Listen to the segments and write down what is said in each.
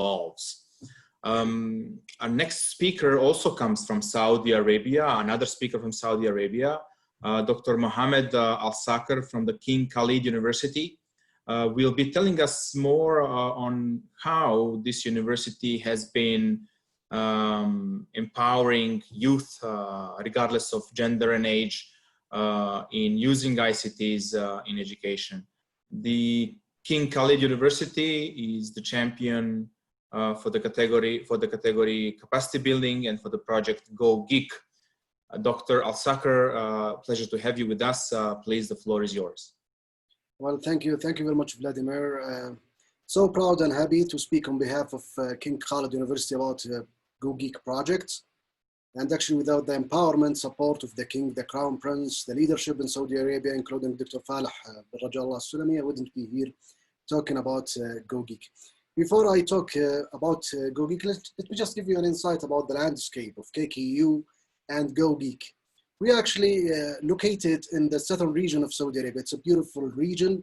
evolves. Our next speaker also comes from Saudi Arabia, another speaker from Saudi Arabia, Dr. Mohammed Al-Sakr from the King Khalid University. Will be telling us more on how this university has been empowering youth, regardless of gender and age, in using ICTs in education. The King Khalid University is the champion for the category capacity building and for the project GoGeek. Dr. Al-Sakr, pleasure to have you with us. Please, the floor is yours. Well, thank you very much, Vladimir. So proud and happy to speak on behalf of King Khalid University about GoGeek project. And actually, without the empowerment, support of the King, the Crown Prince, the leadership in Saudi Arabia, including Dr. Falih bin Rajallah Sulami, I wouldn't be here talking about GoGeek. Before I talk about GoGeek, let me just give you an insight about the landscape of KKU and GoGeek. We are actually located in the southern region of Saudi Arabia. It's a beautiful region,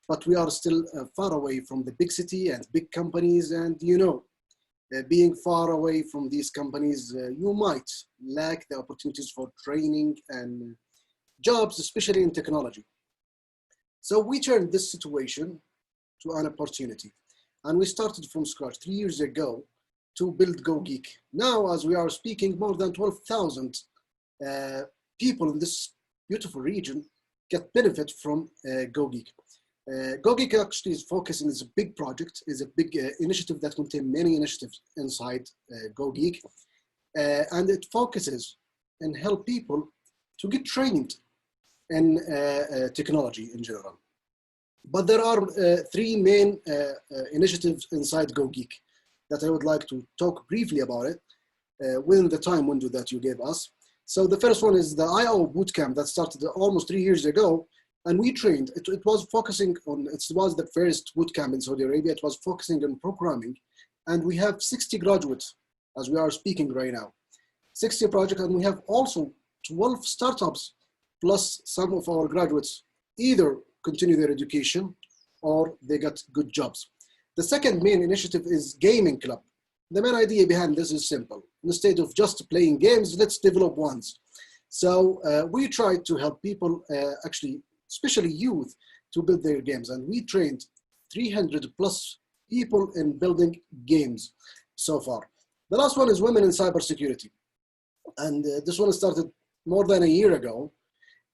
but we are still far away from the big city and big companies. And you know, being far away from these companies, you might lack the opportunities for training and jobs, especially in technology. So we turned this situation to an opportunity. And we started from scratch 3 years ago to build GoGeek. Now, as we are speaking, more than 12,000 people in this beautiful region get benefit from GoGeek. GoGeek actually is focusing, is a big project, is a big initiative that contains many initiatives inside GoGeek. And it focuses and help people to get trained in technology in general. But there are three main initiatives inside GoGeek that I would like to talk briefly about it within the time window that you gave us. So the first one is the IO bootcamp that started almost 3 years ago, and we trained. It was focusing on, it was the first bootcamp in Saudi Arabia. It was focusing on programming, and we have 60 graduates as we are speaking right now. 60 projects, and we have also 12 startups plus some of our graduates either continue their education or they got good jobs. The second main initiative is gaming club. The main idea behind this is simple. Instead of just playing games, let's develop ones. So we tried to help people, actually, especially youth, to build their games. And we trained 300 plus people in building games so far. The last one is women in cybersecurity. And this one started more than a year ago.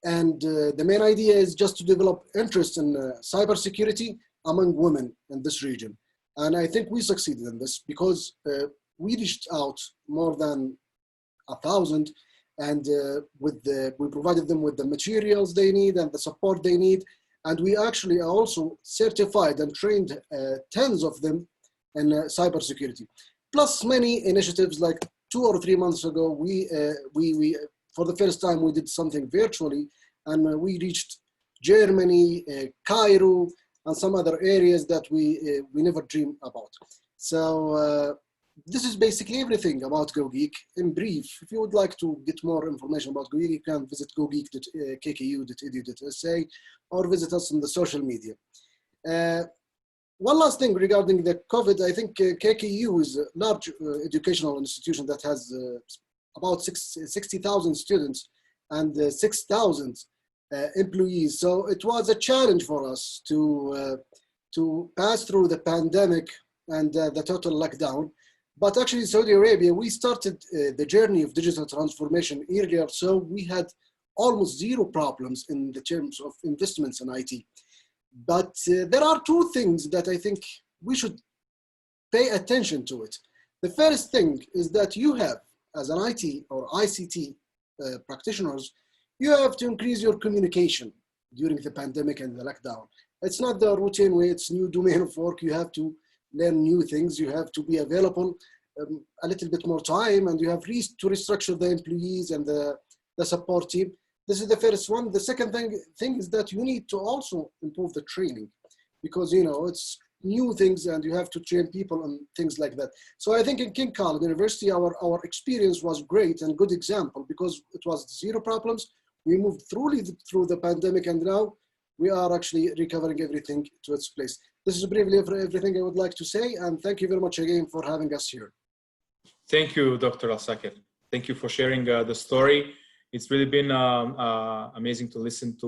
And the main idea is just to develop interest in cybersecurity among women in this region. And I think we succeeded in this because we reached out more than 1,000, and we provided them with the materials they need and the support they need. And we actually also certified and trained tens of them in cybersecurity. Plus many initiatives, like 2 or 3 months ago, we for the first time, we did something virtually, and we reached Germany, Cairo, and some other areas that we never dreamed about. So this is basically everything about GoGeek in brief. If you would like to get more information about GoGeek, you can visit gogeek.kku.edu.sa or visit us on the social media. One last thing regarding the COVID, I think KKU is a large educational institution that has about 60,000 students and 6,000 employees. So it was a challenge for us to pass through the pandemic and the total lockdown. But actually in Saudi Arabia, we started the journey of digital transformation earlier. So we had almost zero problems in the terms of investments in IT. But there are two things that I think we should pay attention to it. The first thing is that you have, as an IT or ICT practitioners, you have to increase your communication during the pandemic and the lockdown. It's not the routine way, it's new domain of work. You have to learn new things. You have to be available a little bit more time, and you have to restructure the employees and the support team. This is the first one. The second thing is that you need to also improve the training, because you know it's new things and you have to train people and things like that. So I think in King Khalid University, our experience was great and good example, because it was zero problems. We moved through the pandemic, and now we are actually recovering everything to its place. This is briefly everything I would like to say, and thank you very much again for having us here. Thank you, Dr. Al-Sakir. Thank you for sharing the story. It's really been amazing to listen to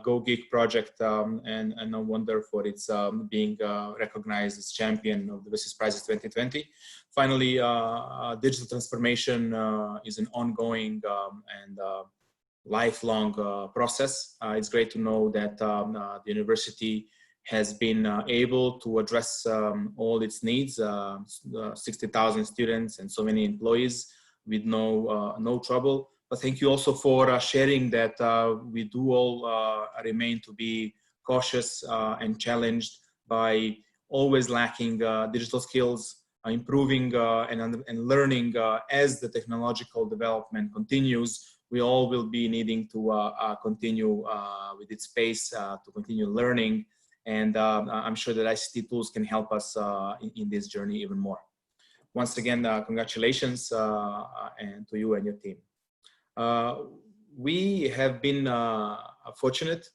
GoGeek project, and no wonder for its being recognized as champion of the WSIS Prizes 2020. Finally, digital transformation is an ongoing and lifelong process. It's great to know that the university has been able to address all its needs, 60,000 students and so many employees with no trouble. But thank you also for sharing that we do all remain to be cautious and challenged by always lacking digital skills, improving and learning as the technological development continues. We all will be needing to continue with its pace, to continue learning. And I'm sure that ICT tools can help us in this journey even more. Once again, congratulations and to you and your team. We have been fortunate